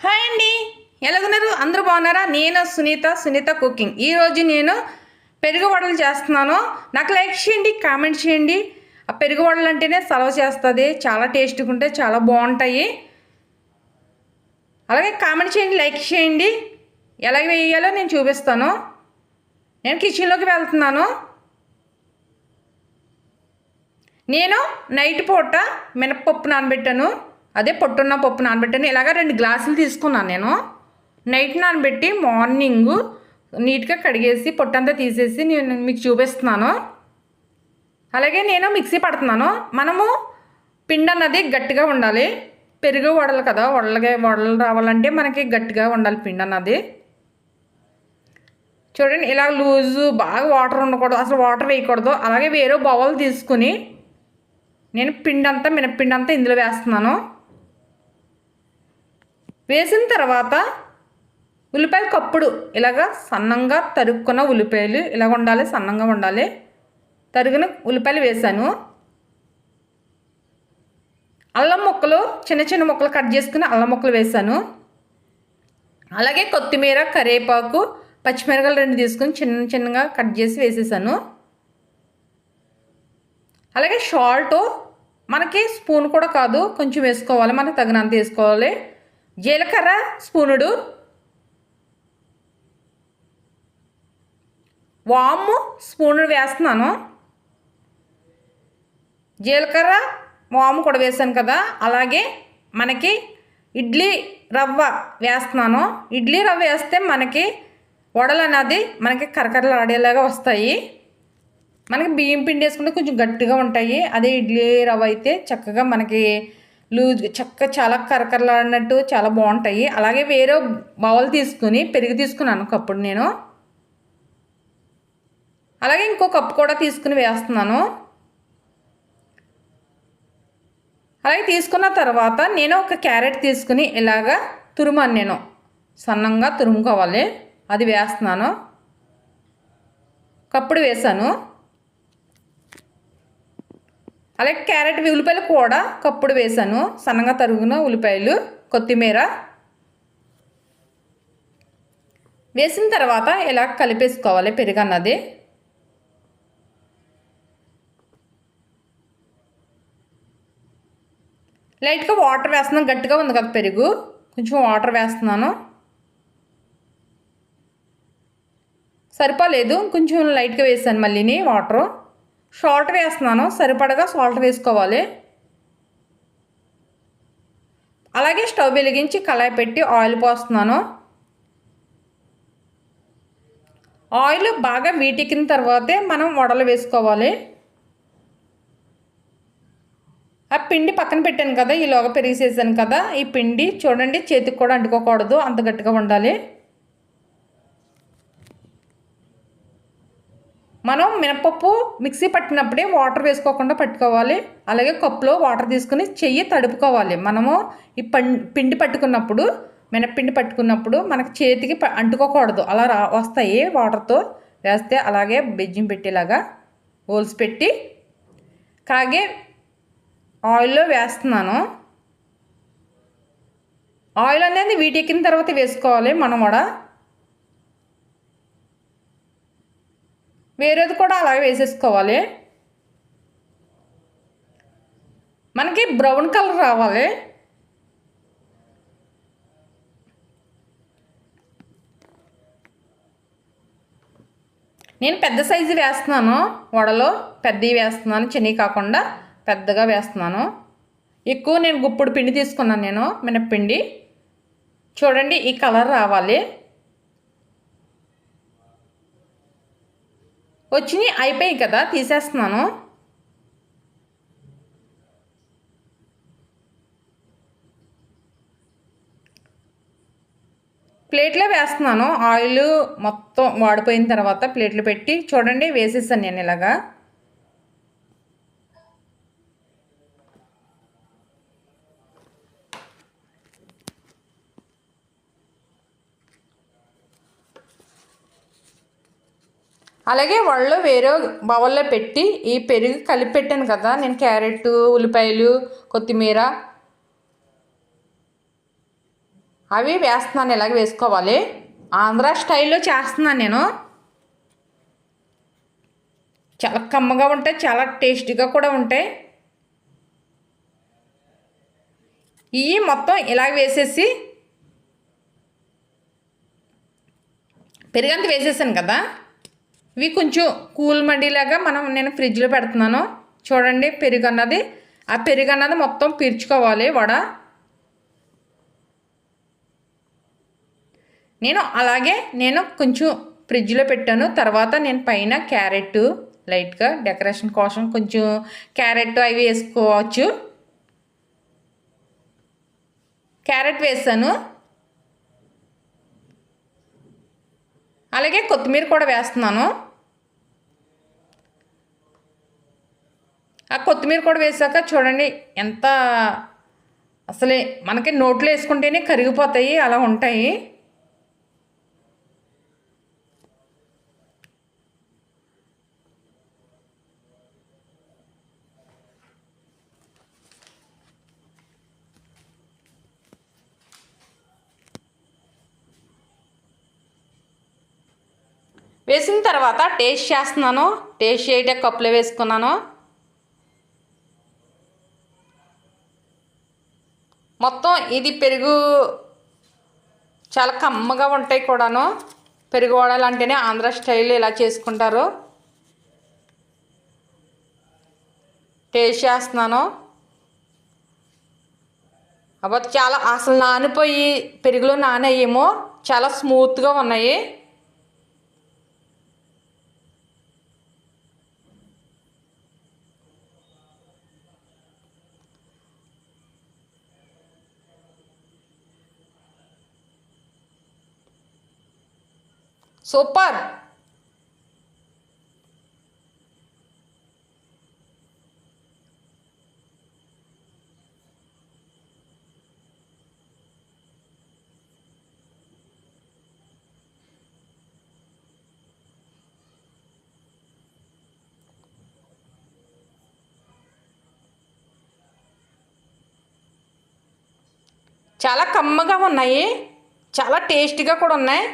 Hi అండి, ఎలాగున్నారు? అందరూ బాగున్నారా? నేను సునీత కుకింగ్. ఈరోజు నేను పెరుగు వడలు చేస్తున్నాను. నాకు లైక్ చేయండి, కామెంట్ చేయండి. ఆ పెరుగు వడలు అంటేనే సర్వ్ చేస్తుంది. చాలా టేస్ట్గా ఉంటాయి, చాలా బాగుంటాయి. అలాగే కామెంట్ చేయండి, లైక్ చేయండి. ఎలాగ వేయాలో నేను చూపిస్తాను. నేను కిచెన్లోకి వెళ్తున్నాను. నేను నైట్ పూట మినపప్పు నానబెట్టాను. అదే పొట్టున్న పప్పు నానబెట్టాను. ఇలాగ 2 గ్లాసులు తీసుకున్నాను. నేను నైట్ నానబెట్టి మార్నింగ్ నీట్గా కడిగేసి పొట్టంతా తీసేసి నేను మీకు చూపిస్తున్నాను. అలాగే నేను మిక్సీ పడుతున్నాను. మనము పిండి అన్నది గట్టిగా ఉండాలి. పెరుగు వడలు కదా, వడలు రావాలంటే మనకి గట్టిగా ఉండాలి పిండి అన్నది. చూడండి, ఇలా లూజు బాగా వాటర్ ఉండకూడదు, అసలు వాటర్ వేయకూడదు. అలాగే వేరే బౌల్ తీసుకుని నేను మినప్పిండి అంతా ఇందులో వేస్తున్నాను. వేసిన తర్వాత ఉల్లిపాయలు కప్పుడు ఇలాగ సన్నంగా తరుక్కున్న ఉల్లిపాయలు ఇలాగ ఉండాలి, సన్నంగా ఉండాలి. తరిగిన ఉల్లిపాయలు వేసాను. అల్లం ముక్కలు చిన్న చిన్న ముక్కలు కట్ చేసుకుని అల్లం ముక్కలు వేసాను. అలాగే కొత్తిమీర, కరివేపాకు, పచ్చిమిరపకాయలు 2 తీసుకుని చిన్న చిన్నగా కట్ చేసి వేసేసాను. అలాగే సాల్ట్ మనకి స్పూన్ కూడా కాదు, కొంచెం వేసుకోవాలి, మనకు తగినంత వేసుకోవాలి. జీలకర్ర స్పూనుడు, వాము స్పూనుడు వేస్తున్నాను. జీలకర్ర వాము కూడా వేసాను కదా. అలాగే మనకి ఇడ్లీ రవ్వ వేస్తున్నాను. ఇడ్లీ రవ్వ వేస్తే మనకి వడలు అనేది మనకి కరకరలాడేలాగా వస్తాయి. మనకి బియ్యం పిండి వేసుకుంటే కొంచెం గట్టిగా ఉంటాయి. అదే ఇడ్లీ రవ్వ అయితే చక్కగా మనకి లూజ్ చాలా కరకరలాడినట్టు చాలా బాగుంటాయి. అలాగే వేరే బౌల్ తీసుకుని పెరుగు తీసుకున్నాను కప్పుడు నేను. అలాగే ఇంకో కప్పు కూడా తీసుకుని వేస్తున్నాను. అలాగే తీసుకున్న తర్వాత నేను ఒక క్యారెట్ తీసుకుని ఇలాగా తురుమాను. నేను సన్నంగా తురుముకోవాలి, అది వేస్తున్నాను. కప్పుడు వేసాను. అలాగే క్యారెట్ ఉల్లిపాయలు కూడా కప్పుడు వేసాను, సన్నగా తరుగున ఉల్లిపాయలు, కొత్తిమీర వేసిన తర్వాత ఇలా కలిపేసుకోవాలి పెరుగు అన్నది. లైట్గా వాటర్ వేస్తున్నాను, గట్టిగా ఉంది కదా పెరుగు, కొంచెం వాటర్ వేస్తున్నాను. సరిపోలేదు, కొంచెం లైట్గా వేసాను మళ్ళీని వాటరు. సాల్ట్ వేస్తున్నాను, సరిపడగా సాల్ట్ వేసుకోవాలి. అలాగే స్టవ్ వెలిగించి కళాయి పెట్టి ఆయిల్ పోస్తున్నాను. ఆయిల్ బాగా వీటెక్కిన తర్వాతే మనం వడలు వేసుకోవాలి. ఆ పిండి పక్కన పెట్టాను కదా, ఈలోగా పెరిగేసేసాను కదా. ఈ పిండి చూడండి, చేతికి కూడా అంటుకోకూడదు, అంత గట్టిగా ఉండాలి. మనం మినపప్పు మిక్సీ పట్టినప్పుడే వాటర్ వేసుకోకుండా పట్టుకోవాలి. అలాగే కప్పులో వాటర్ తీసుకుని చెయ్యి తడుపుకోవాలి. మనము ఈ పిండి పట్టుకున్నప్పుడు, మినప్పిండి పట్టుకున్నప్పుడు మనకి చేతికి అంటుకోకూడదు, అలా వస్తాయి వాటర్తో వేస్తే. అలాగే బెజ్జిం పెట్టేలాగా హోల్స్ పెట్టి కాగే ఆయిల్లో వేస్తున్నాను. ఆయిల్ అనేది వీటెక్కిన తర్వాత వేసుకోవాలి మనం కూడా. వేరేది కూడా అలాగే వేసేసుకోవాలి. మనకి బ్రౌన్ కలర్ రావాలి. నేను పెద్ద సైజు వేస్తున్నాను వడలో, పెద్దవి వేస్తున్నాను, చిన్నవి కాకుండా పెద్దగా వేస్తున్నాను. ఎక్కువ నేను గుప్పుడు పిండి తీసుకున్నాను, నేను మినప్పిండి. చూడండి, ఈ కలర్ రావాలి. వచ్చినాయి, అయిపోయాయి కదా, తీసేస్తున్నాను. ప్లేట్లో వేస్తున్నాను. ఆయిల్ మొత్తం వాడిపోయిన తర్వాత ప్లేట్లు పెట్టి చూడండి వేసేసాను నేను ఇలాగా. అలాగే వాళ్ళు వేరే బౌల్లో పెట్టి ఈ పెరుగు కలిపి పెట్టాను కదా నేను, క్యారెట్, ఉల్లిపాయలు, కొత్తిమీర, అవి వేస్తున్నాను. ఇలాగ వేసుకోవాలి. ఆంధ్ర స్టైల్లో చేస్తున్నాను నేను. చాలా కమ్మగా ఉంటాయి, చాలా టేస్టీగా కూడా ఉంటాయి. ఇవి మొత్తం ఇలాగ వేసేసి పెరుగంత వేసేసాను కదా, ఇవి కొంచెం కూల్ మడిలాగా నేను ఫ్రిడ్జ్లో పెడుతున్నాను. చూడండి, పెరుగు అన్నది ఆ పెరుగు అన్నది మొత్తం పీల్చుకోవాలి వడ. నేను కొంచెం ఫ్రిడ్జ్లో పెట్టాను. తర్వాత నేను పైన క్యారెట్ లైట్గా డెకరేషన్ కోసం కొంచెం క్యారెట్ అవి వేసుకోవచ్చు. క్యారెట్ వేసాను. అలాగే కొత్తిమీర కూడా వేస్తున్నాను. ఆ కొత్తిమీర కూడా వేసాక చూడండి ఎంత అసలే మనకి నోట్లో వేసుకుంటేనే కరిగిపోతాయి, అలా ఉంటాయి. వేసిన తర్వాత టేస్ట్ చేస్తున్నాను. టేస్ట్ చేయటే కప్పులో వేసుకున్నాను. మొత్తం ఇది పెరుగు చాలా కమ్మగా ఉంటాయి కూడాను. పెరుగు వడలు అంటేనే ఆంధ్ర స్టైల్ ఇలా చేసుకుంటారు. టేస్ట్ చేస్తున్నాను. అబ్బా, చాలా అసలు నానిపోయి పెరుగులో నానయ్యేమో చాలా స్మూత్గా ఉన్నాయి. సూపర్. చాలా కమ్మగా ఉన్నాయి, చాలా టేస్టీగా కూడా ఉన్నాయి.